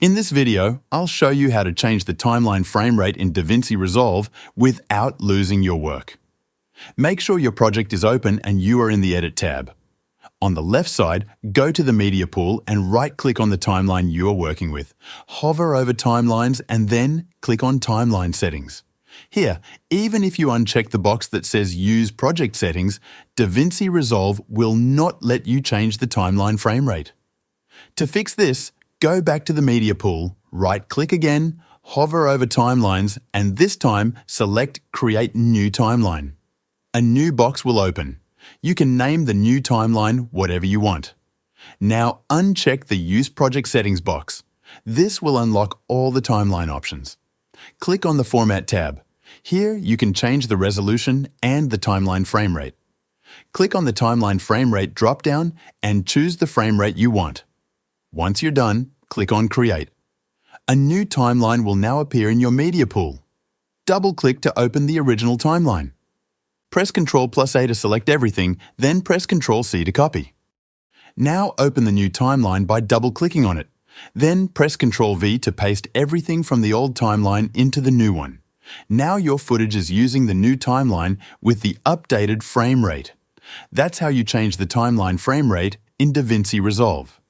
In this video, I'll show you how to change the timeline frame rate in DaVinci Resolve without losing your work. Make sure your project is open and you are in the Edit tab. On the left side, go to the Media Pool and right-click on the timeline you are working with. Hover over Timelines and then click on Timeline Settings. Here, even if you uncheck the box that says Use Project Settings, DaVinci Resolve will not let you change the timeline frame rate. To fix this, go back to the Media Pool, right-click again, hover over Timelines, and this time select Create New Timeline. A new box will open. You can name the new timeline whatever you want. Now uncheck the Use Project Settings box. This will unlock all the timeline options. Click on the Format tab. Here you can change the resolution and the timeline frame rate. Click on the Timeline Frame Rate drop-down and choose the frame rate you want. Once you're done, click on Create. A new timeline will now appear in your Media Pool. Double-click to open the original timeline. Press Ctrl+A to select everything, then press Ctrl+C to copy. Now open the new timeline by double-clicking on it. Then press Ctrl+V to paste everything from the old timeline into the new one. Now your footage is using the new timeline with the updated frame rate. That's how you change the timeline frame rate in DaVinci Resolve.